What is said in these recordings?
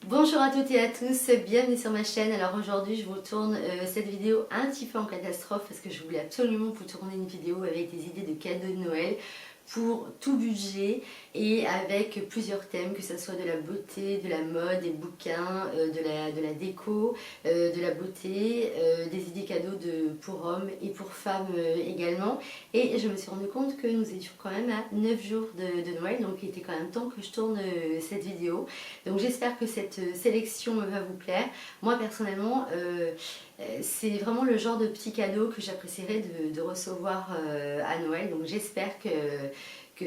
Bonjour à toutes et à tous, bienvenue sur ma chaîne. Alors aujourd'hui je vous tourne cette vidéo un petit peu en catastrophe parce que je voulais absolument vous tourner une vidéo avec des idées de cadeaux de Noël pour tout budget et avec plusieurs thèmes, que ce soit de la beauté, de la mode, des bouquins, de la déco, de la beauté, des idées cadeaux pour hommes et pour femmes également. Et je me suis rendu compte que nous étions quand même à 9 jours de Noël, donc il était quand même temps que je tourne cette vidéo. Donc j'espère que cette sélection va vous plaire. Moi personnellement, c'est vraiment le genre de petit cadeau que j'apprécierais de recevoir à Noël. Donc j'espère que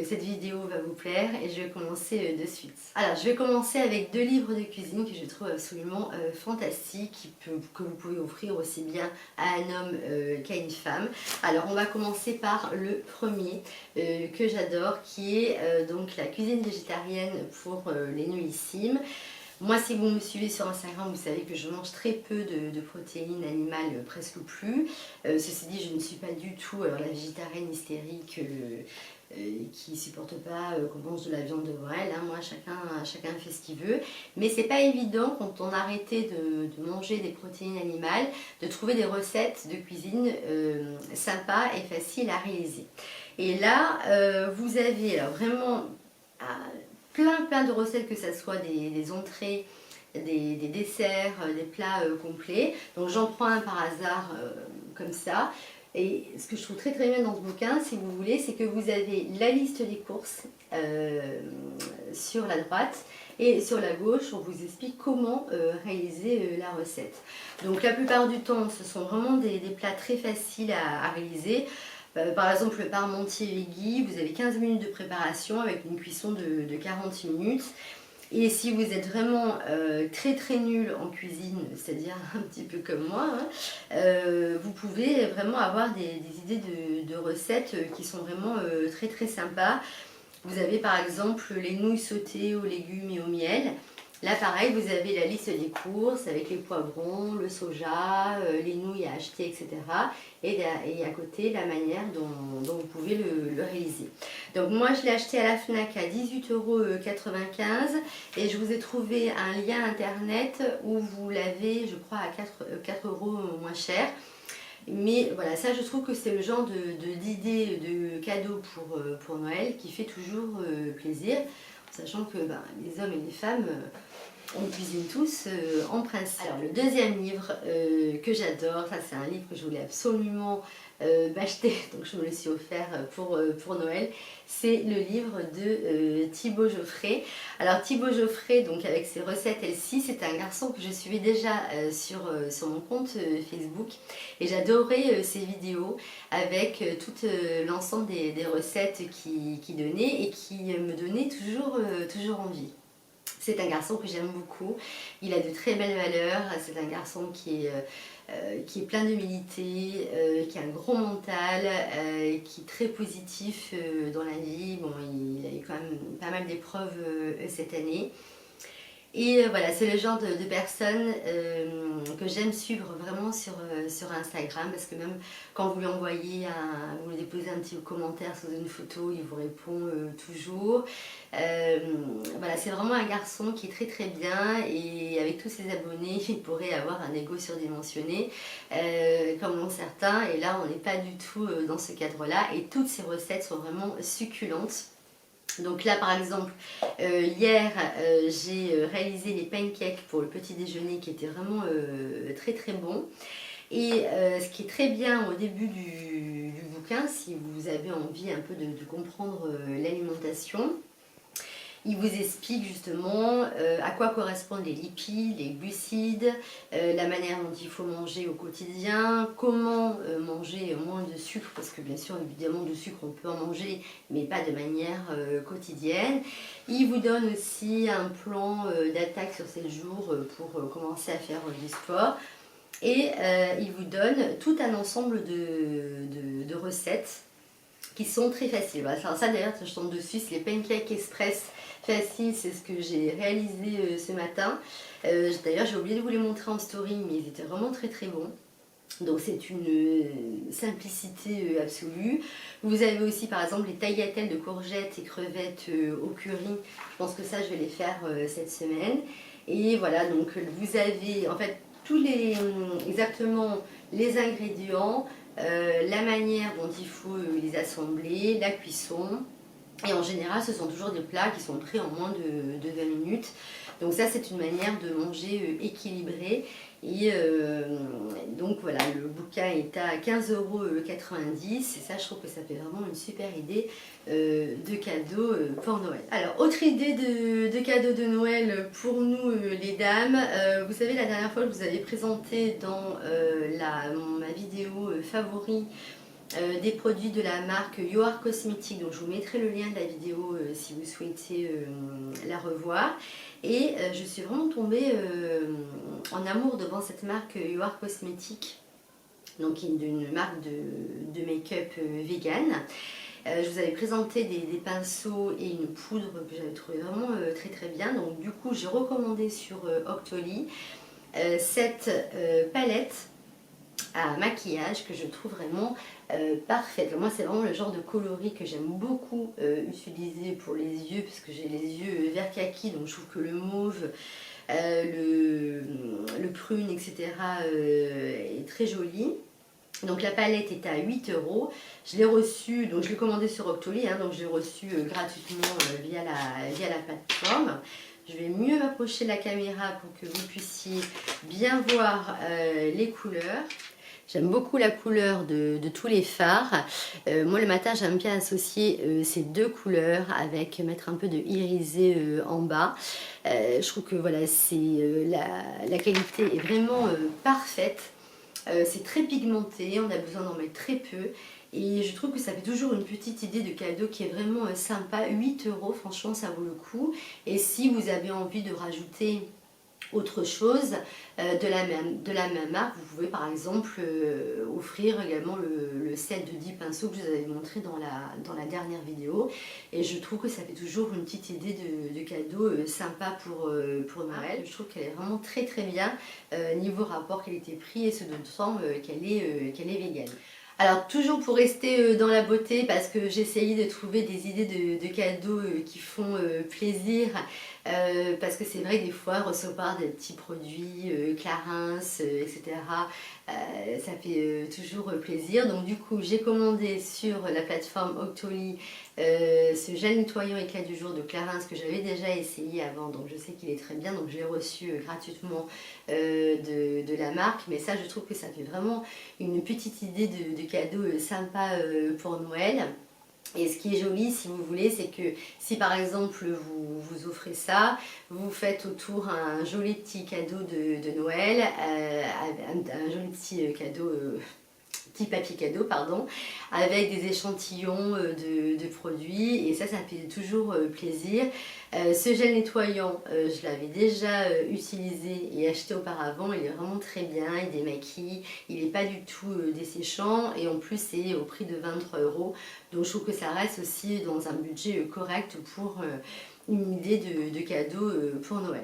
cette vidéo va vous plaire et je vais commencer de suite. Alors je vais commencer avec deux livres de cuisine que je trouve absolument fantastiques, que vous pouvez offrir aussi bien à un homme qu'à une femme. Alors on va commencer par le premier que j'adore, qui est donc la cuisine végétarienne pour les nulissimes. Moi, si vous me suivez sur Instagram, vous savez que je mange très peu de protéines animales, presque plus. Ceci dit, je ne suis pas du tout la végétarienne hystérique qui ne supporte pas qu'on mange de la viande de Noël. Hein. Moi, chacun fait ce qu'il veut. Mais c'est pas évident, quand on a arrêté de manger des protéines animales, de trouver des recettes de cuisine sympas et faciles à réaliser. Et là, vous avez alors, vraiment plein de recettes, que ce soit des entrées, des desserts, des plats complets. Donc j'en prends un par hasard comme ça. Et ce que je trouve très bien dans ce bouquin, si vous voulez, c'est que vous avez la liste des courses sur la droite, et sur la gauche on vous explique comment réaliser la recette. Donc la plupart du temps ce sont vraiment des plats très faciles à réaliser. Par exemple le parmentier veggie, vous avez 15 minutes de préparation avec une cuisson de 40 minutes. Et si vous êtes vraiment très nul en cuisine, c'est-à-dire un petit peu comme moi, hein, vous pouvez vraiment avoir des idées de recettes qui sont vraiment très sympas. Vous avez par exemple les nouilles sautées aux légumes et au miel. Là pareil, vous avez la liste des courses avec les poivrons, le soja, les nouilles à acheter, etc. Et à côté la manière dont vous pouvez le réaliser. Donc moi je l'ai acheté à la FNAC à 18,95 € et je vous ai trouvé un lien internet où vous l'avez, je crois, à 4 € moins cher. Mais voilà, ça je trouve que c'est le genre d'idée de cadeau pour Noël qui fait toujours plaisir, sachant que les hommes et les femmes, on cuisine tous en principe. Alors le deuxième livre que j'adore, ça c'est un livre que je voulais absolument m'acheter, donc je me le suis offert pour Noël, c'est le livre de Thibaut Geoffrey. Alors Thibaut Geoffrey, donc avec ses recettes LC, c'est un garçon que je suivais déjà sur mon compte Facebook, et j'adorais ses vidéos avec tout l'ensemble des recettes qu'il donnait et qui me donnaient toujours envie. C'est un garçon que j'aime beaucoup, il a de très belles valeurs, c'est un garçon qui est plein d'humilité, qui a un gros mental, qui est très positif dans la vie. Bon, il a eu quand même pas mal d'épreuves cette année. Et voilà, c'est le genre de personne que j'aime suivre vraiment sur Instagram, parce que même quand vous lui envoyez, vous lui déposez un petit commentaire sous une photo, il vous répond toujours. Voilà, c'est vraiment un garçon qui est très bien, et avec tous ses abonnés, il pourrait avoir un ego surdimensionné, comme l'ont certains, et là on n'est pas du tout dans ce cadre-là, et toutes ses recettes sont vraiment succulentes. Donc là par exemple, hier j'ai réalisé les pancakes pour le petit déjeuner qui étaient vraiment très bons. Et ce qui est très bien au début du bouquin, si vous avez envie un peu de comprendre l'alimentation, il vous explique justement à quoi correspondent les lipides, les glucides, la manière dont il faut manger au quotidien, comment manger moins de sucre, parce que bien sûr évidemment de sucre on peut en manger, mais pas de manière quotidienne. Il vous donne aussi un plan d'attaque sur 7 jours pour commencer à faire du sport. Et il vous donne tout un ensemble de recettes qui sont très faciles. Alors ça d'ailleurs, je tombe dessus, c'est les pancakes express faciles, c'est ce que j'ai réalisé ce matin. D'ailleurs j'ai oublié de vous les montrer en story, mais ils étaient vraiment très bons. Donc c'est une simplicité absolue. Vous avez aussi par exemple les tagliatelles de courgettes et crevettes au curry. Je pense que ça je vais les faire cette semaine. Et voilà, donc vous avez en fait exactement les ingrédients, la manière dont il faut les assembler, la cuisson. Et en général, ce sont toujours des plats qui sont prêts en moins de 20 minutes. Donc ça, c'est une manière de manger équilibrée. Et donc voilà, le bouquin est à 15,90 €. Et ça, je trouve que ça fait vraiment une super idée de cadeau pour Noël. Alors, autre idée de cadeau de Noël pour nous les dames. Vous savez, la dernière fois, je vous avais présenté dans ma vidéo favori des produits de la marque Yoar Cosmetics, donc je vous mettrai le lien de la vidéo si vous souhaitez la revoir. Et je suis vraiment tombée en amour devant cette marque Yoar Cosmetics, donc qui est une marque de make-up vegan. Je vous avais présenté des pinceaux et une poudre que j'avais trouvé vraiment très très bien. Donc du coup j'ai recommandé sur Octoly cette palette à maquillage que je trouve vraiment parfaite. Moi, c'est vraiment le genre de coloris que j'aime beaucoup utiliser pour les yeux, parce que j'ai les yeux vert kaki, donc je trouve que le mauve, le prune, etc. Est très joli. Donc la palette est à 8 €. Je l'ai reçue, donc je l'ai commandée sur Octoly, hein, donc je l'ai reçue gratuitement via la plateforme. Je vais mieux m'approcher de la caméra pour que vous puissiez bien voir les couleurs. J'aime beaucoup la couleur de tous les fards. Moi le matin j'aime bien associer ces deux couleurs avec mettre un peu de irisé en bas. Je trouve que voilà, la qualité est vraiment parfaite. C'est très pigmenté, on a besoin d'en mettre très peu. Et je trouve que ça fait toujours une petite idée de cadeau qui est vraiment sympa. 8 €, franchement ça vaut le coup. Et si vous avez envie de rajouter autre chose de la même marque, vous pouvez par exemple offrir également le set de 10 pinceaux que je vous avais montré dans la dernière vidéo. Et je trouve que ça fait toujours une petite idée de cadeau sympa pour Noël. Je trouve qu'elle est vraiment très très bien niveau rapport qualité-prix, et ce d'autant qu'elle est vegan. Alors toujours pour rester dans la beauté, parce que j'ai essayé de trouver des idées de cadeaux qui font plaisir, parce que c'est vrai que des fois recevoir des petits produits Clarins, etc. Ça fait toujours plaisir. Donc du coup j'ai commandé sur la plateforme Octoly ce gel nettoyant éclat du jour de Clarins que j'avais déjà essayé avant, donc je sais qu'il est très bien, donc je l'ai reçu gratuitement de la marque. Mais ça, je trouve que ça fait vraiment une petite idée de cadeau sympa pour Noël. Et ce qui est joli, si vous voulez, c'est que si par exemple vous offrez ça, vous faites autour un joli petit cadeau de Noël, un joli petit cadeau, petit papier cadeau, pardon, avec des échantillons de produits, et ça fait toujours plaisir. Ce gel nettoyant, je l'avais déjà utilisé et acheté auparavant, il est vraiment très bien, il démaquille, il n'est pas du tout desséchant, et en plus c'est au prix de 23 €, donc je trouve que ça reste aussi dans un budget correct pour une idée de cadeau pour Noël.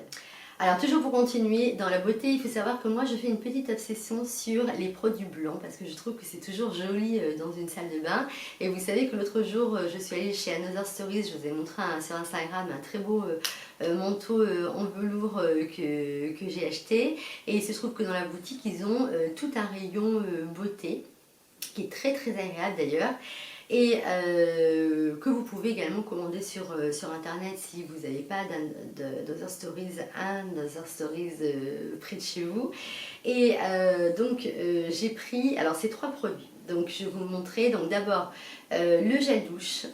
Alors toujours pour continuer dans la beauté, il faut savoir que moi je fais une petite obsession sur les produits blancs, parce que je trouve que c'est toujours joli dans une salle de bain. Et vous savez que l'autre jour je suis allée chez Another Stories, je vous ai montré sur Instagram un très beau manteau en velours que j'ai acheté. Et il se trouve que dans la boutique ils ont tout un rayon beauté, qui est très très agréable d'ailleurs, et que vous pouvez également commander sur internet si vous n'avez pas d'Other Stories, près de chez vous. Et donc j'ai pris, alors ces trois produits, donc je vais vous montrer. Donc d'abord le gel douche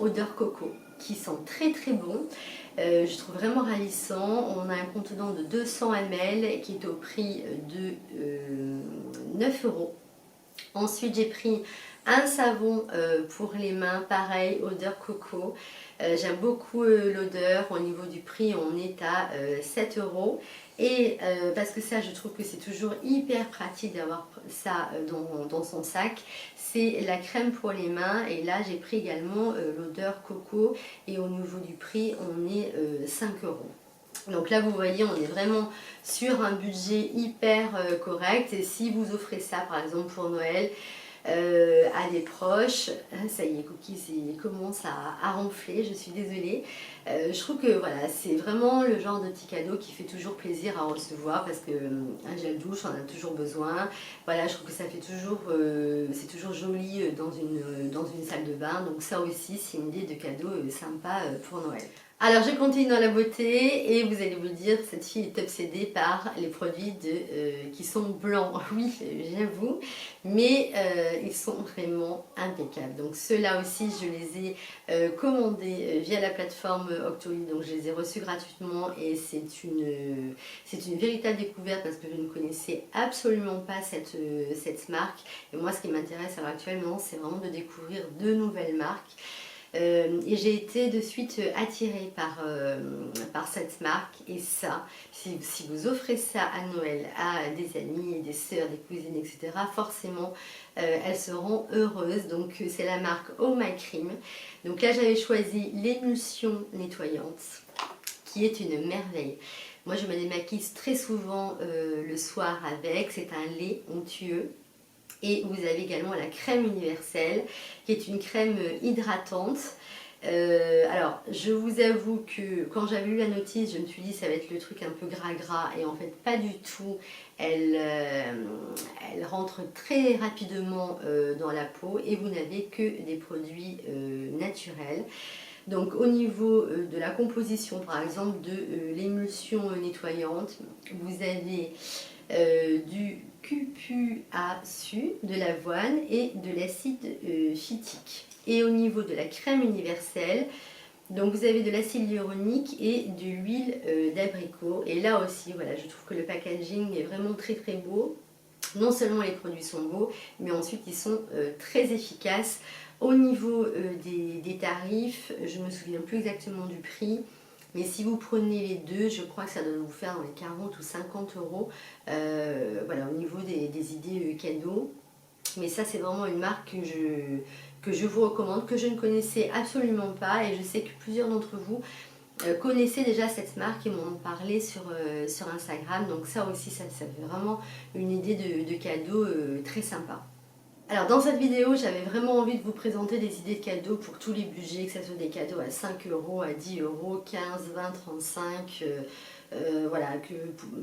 odeur coco, qui sent très très bon. Je trouve vraiment ravissant. On a un contenant de 200 ml qui est au prix de 9 €. Ensuite j'ai pris un savon pour les mains, pareil, odeur coco. J'aime beaucoup l'odeur. Au niveau du prix, on est à 7 €. Et parce que ça, je trouve que c'est toujours hyper pratique d'avoir ça dans son sac. C'est la crème pour les mains. Et là, j'ai pris également l'odeur coco. Et au niveau du prix, on est 5 €. Donc là, vous voyez, on est vraiment sur un budget hyper correct. Et si vous offrez ça, par exemple, pour Noël, à des proches. Ça y est, Cookies il commence à ronfler, je suis désolée. Je trouve que voilà, c'est vraiment le genre de petit cadeau qui fait toujours plaisir à recevoir parce que un gel douche, on en a toujours besoin. Voilà, je trouve que ça fait toujours, c'est toujours joli dans une salle de bain. Donc ça aussi, c'est une idée de cadeau sympa pour Noël. Alors je continue dans la beauté et vous allez vous dire que cette fille est obsédée par les produits qui sont blancs. Oui, j'avoue, mais ils sont vraiment impeccables. Donc ceux-là aussi, je les ai commandés via la plateforme Octoly. Donc je les ai reçus gratuitement et c'est une véritable découverte parce que je ne connaissais absolument pas cette marque. Et moi, ce qui m'intéresse à l'heure actuelle, c'est vraiment de découvrir de nouvelles marques. Et j'ai été de suite attirée par cette marque et ça, si vous offrez ça à Noël à des amis, des sœurs, des cousines, etc., forcément elles seront heureuses. Donc c'est la marque Oh My Cream. Donc là j'avais choisi l'émulsion nettoyante qui est une merveille. Moi je me démaquille très souvent le soir avec, c'est un lait onctueux. Et vous avez également la crème universelle, qui est une crème hydratante. Alors, je vous avoue que quand j'avais lu la notice, je me suis dit ça va être le truc un peu gras, et en fait pas du tout. Elle rentre très rapidement dans la peau et vous n'avez que des produits naturels. Donc au niveau de la composition par exemple de l'émulsion nettoyante, vous avez du cupuaçu, de l'avoine et de l'acide phytique. Et au niveau de la crème universelle, donc vous avez de l'acide hyaluronique et de l'huile d'abricot. Et là aussi, voilà, je trouve que le packaging est vraiment très très beau. Non seulement les produits sont beaux, mais ensuite ils sont très efficaces. Au niveau des tarifs, je ne me souviens plus exactement du prix, mais si vous prenez les deux, je crois que ça doit vous faire dans les 40 ou 50 euros. Voilà, au niveau des idées cadeaux. Mais ça, c'est vraiment une marque que je vous recommande, que je ne connaissais absolument pas. Et je sais que plusieurs d'entre vous connaissaient déjà cette marque et m'en ont parlé sur Instagram. Donc ça aussi, ça fait vraiment une idée de cadeau très sympa. Alors dans cette vidéo, j'avais vraiment envie de vous présenter des idées de cadeaux pour tous les budgets, que ce soit des cadeaux à 5 euros, à 10 euros, 15, 20, 35, voilà, que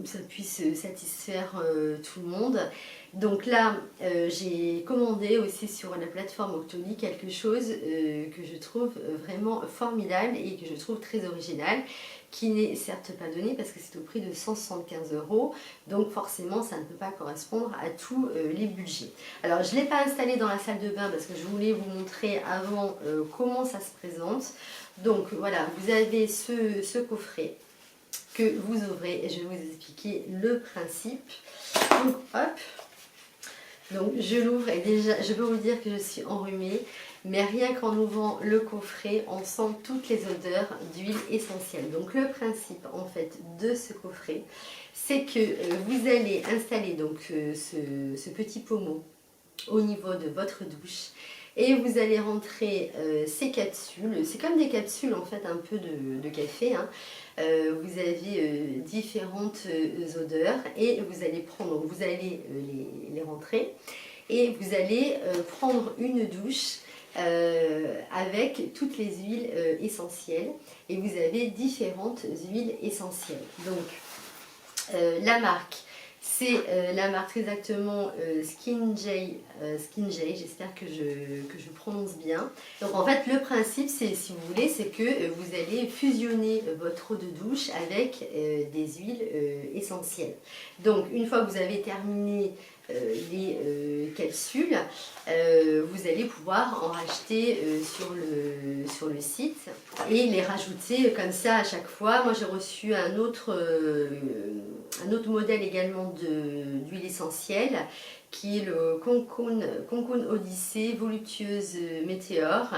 ça puisse satisfaire tout le monde. Donc là, j'ai commandé aussi sur la plateforme Octoly quelque chose que je trouve vraiment formidable et que je trouve très original, qui n'est certes pas donné parce que c'est au prix de 175 euros, donc forcément ça ne peut pas correspondre à tous les budgets. Alors je ne l'ai pas installé dans la salle de bain parce que je voulais vous montrer avant comment ça se présente. Donc voilà, vous avez ce coffret que vous ouvrez et je vais vous expliquer le principe. Donc hop, donc je l'ouvre et déjà je peux vous dire que je suis enrhumée, mais rien qu'en ouvrant le coffret, on sent toutes les odeurs d'huile essentielle. Donc le principe en fait de ce coffret, c'est que vous allez installer donc ce petit pommeau au niveau de votre douche et vous allez rentrer ces capsules. C'est comme des capsules en fait un peu de café, hein. Vous avez différentes odeurs et vous allez prendre, vous allez les rentrer et vous allez prendre une douche avec toutes les huiles essentielles et vous avez différentes huiles essentielles. Donc la marque, c'est la marque exactement Skin J, j'espère que je prononce bien. Donc en fait le principe, c'est, si vous voulez, c'est que vous allez fusionner votre eau de douche avec des huiles essentielles. Donc une fois que vous avez terminé les capsules, vous allez pouvoir en racheter sur le site et les rajouter comme ça à chaque fois. Moi j'ai reçu un autre modèle également d'huile essentielle qui est le Cocoon Odyssée voluptueuse météore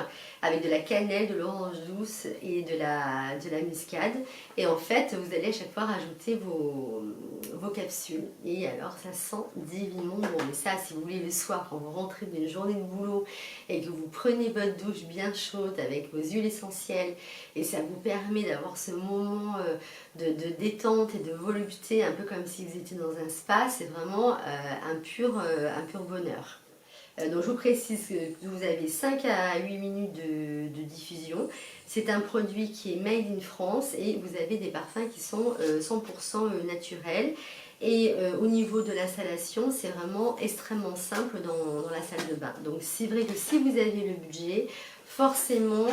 avec de la cannelle, de l'orange douce et de la muscade. Et en fait, vous allez à chaque fois rajouter vos capsules. Et alors, ça sent divinement bon. Mais ça, si vous voulez, le soir, quand vous rentrez d'une journée de boulot et que vous prenez votre douche bien chaude avec vos huiles essentielles, et ça vous permet d'avoir ce moment de détente et de volupté, un peu comme si vous étiez dans un spa, c'est vraiment un pur bonheur. Donc je vous précise que vous avez 5 à 8 minutes de diffusion. C'est un produit qui est made in France et vous avez des parfums qui sont 100% naturels. Et au niveau de l'installation, c'est vraiment extrêmement simple dans la salle de bain. Donc c'est vrai que si vous avez le budget, forcément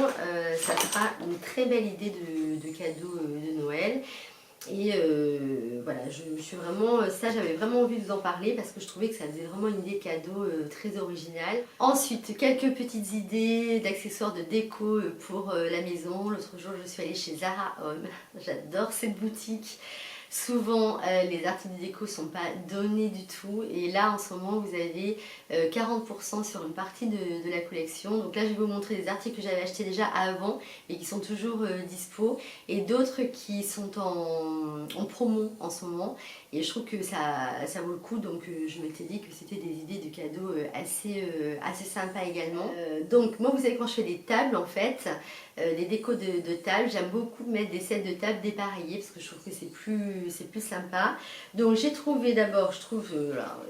ça sera une très belle idée de cadeau de Noël. Et voilà, je suis vraiment, ça j'avais vraiment envie de vous en parler parce que je trouvais que ça faisait vraiment une idée de cadeau très originale. Ensuite, quelques petites idées d'accessoires de déco pour la maison. L'autre jour, je suis allée chez Zara Home. J'adore cette boutique. Souvent, les articles de déco ne sont pas donnés du tout. Et là, en ce moment, vous avez 40% sur une partie de la collection. Donc là, je vais vous montrer des articles que j'avais achetés déjà avant et qui sont toujours dispo. Et d'autres qui sont en promo en ce moment. Et je trouve que ça vaut le coup. Donc je m'étais dit que c'était des idées de cadeaux assez sympas également. Donc moi, vous savez, quand je fais des tables, en fait, les décos de table, j'aime beaucoup mettre des sets de table dépareillés parce que je trouve que c'est plus sympa. Donc j'ai trouvé d'abord, je trouve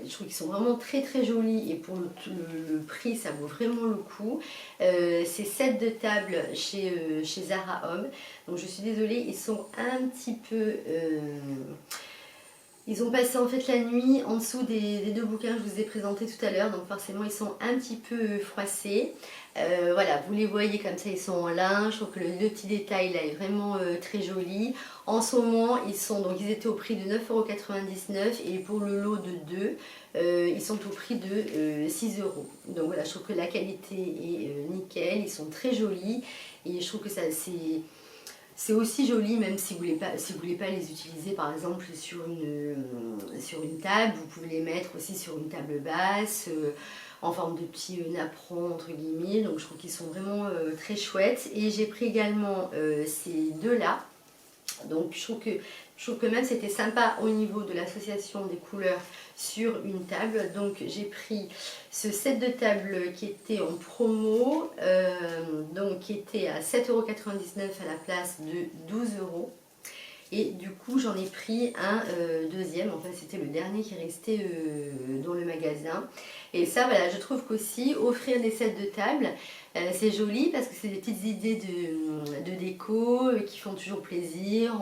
qu'ils sont vraiment très très jolis et pour le prix ça vaut vraiment le coup. Ces sets de table chez Zara Home. Donc je suis désolée, ils sont un petit peu... Ils ont passé en fait la nuit en dessous des deux bouquins que je vous ai présentés tout à l'heure, donc forcément ils sont un petit peu froissés. Voilà, vous les voyez comme ça, ils sont en lin. Je trouve que le petit détail là est vraiment très joli. En ce moment, ils étaient au prix de 9,99 € et pour le lot de 2, ils sont au prix de 6 €. Donc voilà, je trouve que la qualité est nickel, ils sont très jolis et je trouve que ça c'est aussi joli, même si vous voulez pas les utiliser par exemple sur une table. Vous pouvez les mettre aussi sur une table basse, en forme de petit napperon entre guillemets. Donc je trouve qu'ils sont vraiment très chouettes. Et j'ai pris également ces deux-là. Donc je trouve que même c'était sympa au niveau de l'association des couleurs sur une table. Donc j'ai pris ce set de table qui était en promo, donc qui était à 7,99 € à la place de 12 €. Et du coup j'en ai pris un deuxième, en fait c'était le dernier qui restait dans le magasin. Et ça voilà, je trouve qu'aussi offrir des sets de table, c'est joli parce que c'est des petites idées de déco qui font toujours plaisir.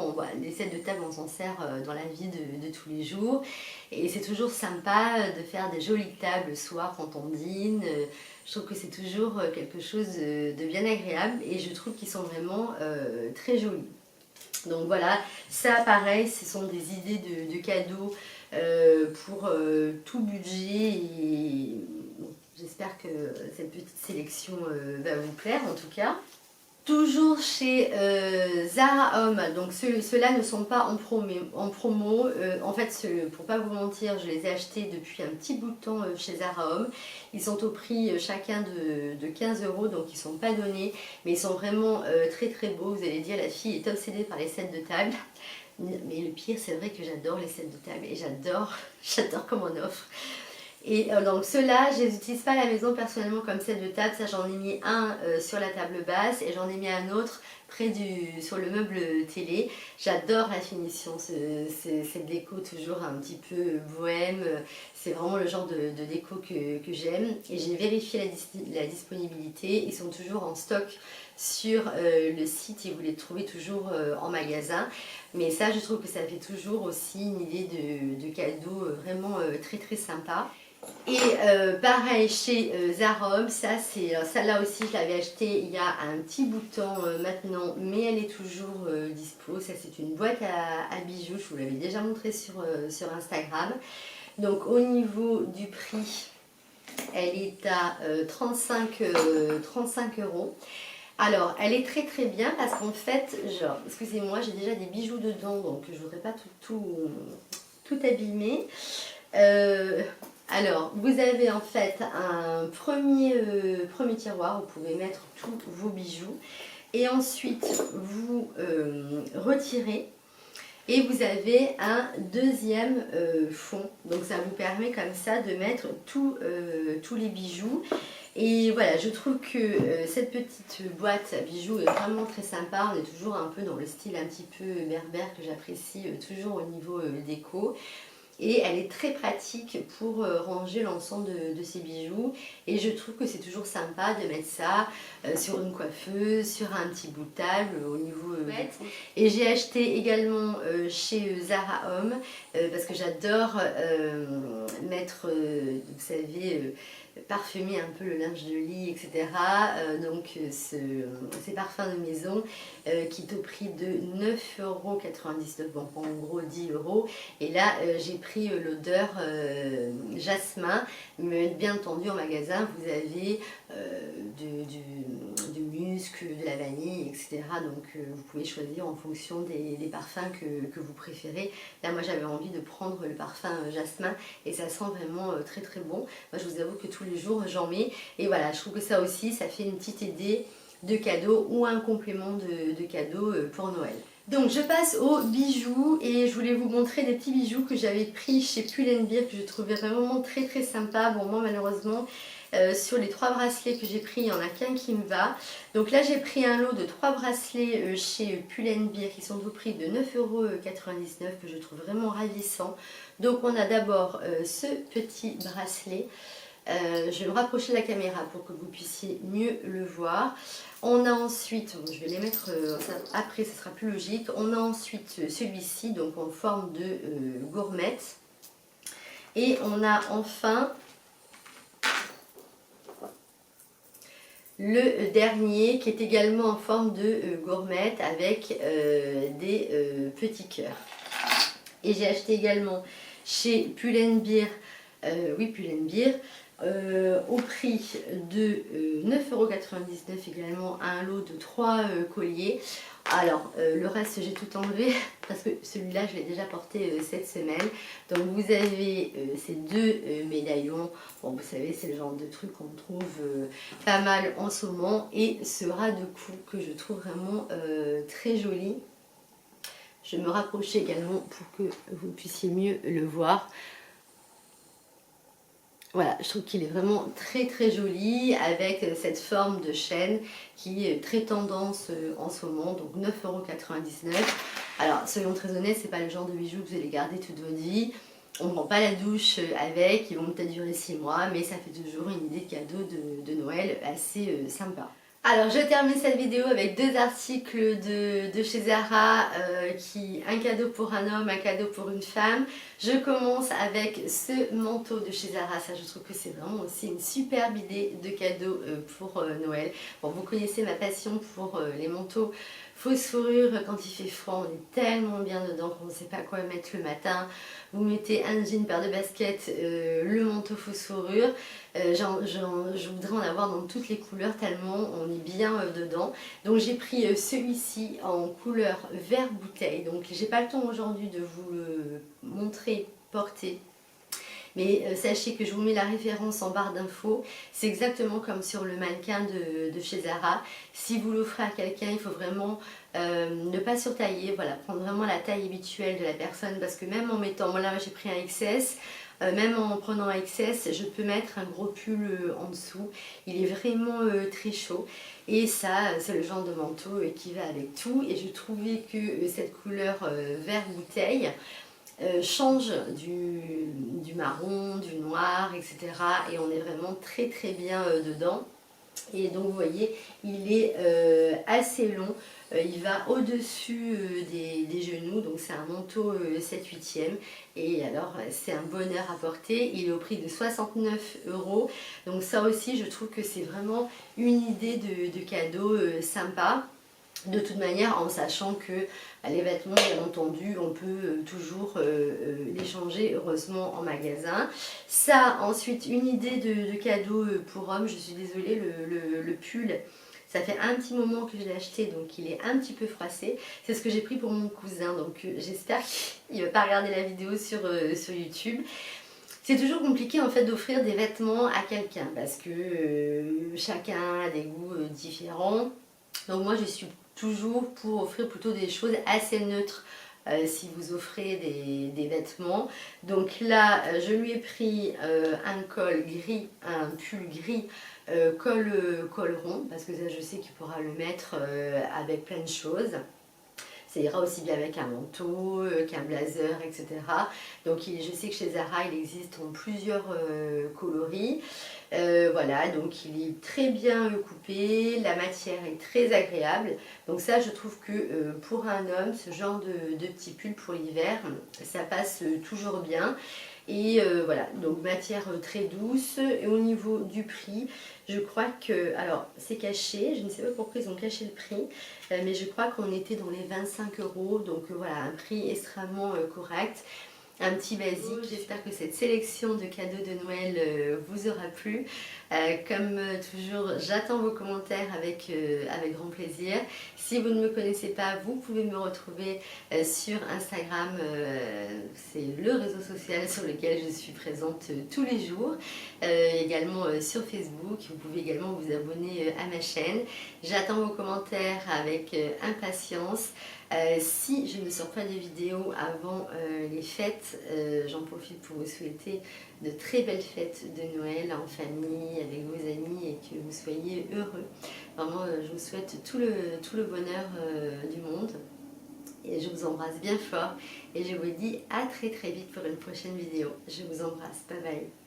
Les sets de table on s'en sert dans la vie de tous les jours. Et c'est toujours sympa de faire des jolies tables le soir quand on dîne. Je trouve que c'est toujours quelque chose de bien agréable et je trouve qu'ils sont vraiment très jolis. Donc voilà, ça pareil, ce sont des idées de cadeaux pour tout budget et bon, j'espère que cette petite sélection va vous plaire en tout cas. Toujours chez Zara Home, donc ceux-là ne sont pas en promo. En fait, pour pas vous mentir, je les ai achetés depuis un petit bout de temps chez Zara Home. Ils sont au prix chacun de 15 €, donc ils ne sont pas donnés, mais ils sont vraiment très très beaux. Vous allez dire, la fille est obsédée par les sets de table. Mais le pire, c'est vrai que j'adore les sets de table et j'adore comme on offre. Et donc ceux-là, je ne les utilise pas à la maison personnellement comme set de table. Ça, j'en ai mis un sur la table basse et j'en ai mis un autre sur le meuble télé. J'adore la finition, cette déco toujours un petit peu bohème. C'est vraiment le genre de déco que j'aime. Et j'ai vérifié la disponibilité. Ils sont toujours en stock sur le site et vous les trouvez toujours en magasin. Mais ça, je trouve que ça fait toujours aussi une idée de cadeau vraiment très très sympa. Et pareil chez Zara Home, celle-là aussi je l'avais acheté il y a un petit bout de temps maintenant, mais elle est toujours dispo. Ça, c'est une boîte à bijoux, je vous l'avais déjà montré sur Instagram. Donc au niveau du prix, elle est à 35 €. Alors, elle est très très bien parce qu'en fait, genre, excusez-moi, j'ai déjà des bijoux dedans, donc je ne voudrais pas tout abîmer. Alors, vous avez en fait un premier tiroir, vous pouvez mettre tous vos bijoux. Et ensuite, vous retirez et vous avez un deuxième fond. Donc, ça vous permet comme ça de mettre tous les bijoux. Et voilà, je trouve que cette petite boîte à bijoux est vraiment très sympa. On est toujours un peu dans le style un petit peu berbère que j'apprécie toujours au niveau déco. et elle est très pratique pour ranger l'ensemble de ses bijoux, et je trouve que c'est toujours sympa de mettre ça sur une coiffeuse, sur un petit bout de table au niveau et j'ai acheté également chez Zara Home parce que j'adore mettre, vous savez, parfumer un peu le linge de lit, etc. Donc ces parfums de maison qui est au prix de 9,99 €, bon en gros 10 €. Et là j'ai pris l'odeur jasmin, mais bien entendu en magasin vous avez du musc, de la vanille, etc. Donc vous pouvez choisir en fonction des parfums que vous préférez. Là moi j'avais envie de prendre le parfum jasmin et ça sent vraiment très très bon. Moi je vous avoue que tous les jours j'en mets, et voilà, je trouve que ça aussi ça fait une petite idée de cadeau ou un complément de cadeau pour Noël. Donc je passe aux bijoux, et je voulais vous montrer des petits bijoux que j'avais pris chez Pull&Bear que je trouvais vraiment très très sympa. Bon moi malheureusement sur les 3 bracelets que j'ai pris, il n'y en a qu'un qui me va. Donc là j'ai pris un lot de 3 bracelets chez Pull&Bear qui sont au prix de 9,99 € que je trouve vraiment ravissant. Donc on a d'abord ce petit bracelet. Je vais me rapprocher de la caméra pour que vous puissiez mieux le voir. On a ensuite, je vais les mettre après, ce sera plus logique. On a ensuite celui-ci, donc en forme de gourmette. Et on a enfin le dernier qui est également en forme de gourmette avec des petits cœurs. Et j'ai acheté également chez Pull&Bear, oui Pull&Bear, au prix de 9,99 € également, un lot de 3 colliers. Alors le reste j'ai tout enlevé parce que celui-là je l'ai déjà porté cette semaine. Donc vous avez ces 2 médaillons. Bon vous savez c'est le genre de truc qu'on trouve pas mal en ce moment, et ce ras de cou que je trouve vraiment très joli. Je vais me rapprocher également pour que vous puissiez mieux le voir. Voilà, je trouve qu'il est vraiment très très joli avec cette forme de chaîne qui est très tendance en ce moment, donc 9,99 €. Alors soyons très honnêtes, c'est pas le genre de bijoux que vous allez garder toute votre vie. On ne prend pas la douche avec, ils vont peut-être durer 6 mois, mais ça fait toujours une idée de cadeau de Noël assez sympa. Alors je termine cette vidéo avec 2 articles de chez Zara, un cadeau pour un homme, un cadeau pour une femme. Je commence avec ce manteau de chez Zara, ça je trouve que c'est vraiment aussi une superbe idée de cadeau pour Noël. Bon, vous connaissez ma passion pour les manteaux fausse fourrure. Quand il fait froid, on est tellement bien dedans qu'on ne sait pas quoi mettre le matin. Vous mettez un jean, paire de baskets, le manteau fausse fourrure. Je voudrais en avoir dans toutes les couleurs tellement on est bien dedans. Donc j'ai pris celui-ci en couleur vert bouteille. Donc j'ai pas le temps aujourd'hui de vous le montrer porté. Mais sachez que je vous mets la référence en barre d'infos. C'est exactement comme sur le mannequin de chez Zara. Si vous l'offrez à quelqu'un, il faut vraiment ne pas surtailler. Voilà, prendre vraiment la taille habituelle de la personne. Parce que même en mettant, moi là j'ai pris un XS. Même en prenant un XS, je peux mettre un gros pull en dessous. Il est vraiment très chaud. Et ça, c'est le genre de manteau qui va avec tout. Et je trouvais que cette couleur vert bouteille change du marron, du noir, etc. Et on est vraiment très très bien dedans. Et donc vous voyez, il est assez long, il va au-dessus des genoux, donc c'est un manteau 7/8e. Et alors c'est un bonheur à porter, il est au prix de 69 €. Donc ça aussi je trouve que c'est vraiment une idée de cadeau sympa. De toute manière, en sachant que les vêtements, bien entendu, on peut toujours les changer, heureusement, en magasin. Ça, ensuite, une idée de cadeau pour homme. Je suis désolée, le pull, ça fait un petit moment que je l'ai acheté, donc il est un petit peu froissé. C'est ce que j'ai pris pour mon cousin, donc j'espère qu'il ne va pas regarder la vidéo sur YouTube. C'est toujours compliqué en fait d'offrir des vêtements à quelqu'un parce que chacun a des goûts différents. Donc moi je suis toujours pour offrir plutôt des choses assez neutres si vous offrez des vêtements. Donc là je lui ai pris un col gris, un pull gris col rond, parce que ça je sais qu'il pourra le mettre avec plein de choses. Ça ira aussi bien avec un manteau, qu'un blazer, etc. Donc je sais que chez Zara, il existe en plusieurs coloris. Voilà, donc il est très bien coupé, la matière est très agréable. Donc ça, je trouve que pour un homme, ce genre de petit pull pour l'hiver, ça passe toujours bien. Et voilà, donc matière très douce. Et au niveau du prix, je crois que, alors c'est caché, je ne sais pas pourquoi ils ont caché le prix, mais je crois qu'on était dans les 25 euros, donc voilà, un prix extrêmement correct. Un petit basique. J'espère que cette sélection de cadeaux de Noël vous aura plu. Comme toujours, j'attends vos commentaires avec grand plaisir. Si vous ne me connaissez pas, vous pouvez me retrouver sur Instagram. C'est le réseau social sur lequel je suis présente tous les jours. Également sur Facebook. Vous pouvez également vous abonner à ma chaîne. J'attends vos commentaires avec impatience. Si je ne sors pas de vidéo avant les fêtes, j'en profite pour vous souhaiter de très belles fêtes de Noël en famille, avec vos amis, et que vous soyez heureux. Vraiment, je vous souhaite tout le bonheur du monde. Et je vous embrasse bien fort et je vous dis à très vite pour une prochaine vidéo. Je vous embrasse, bye bye.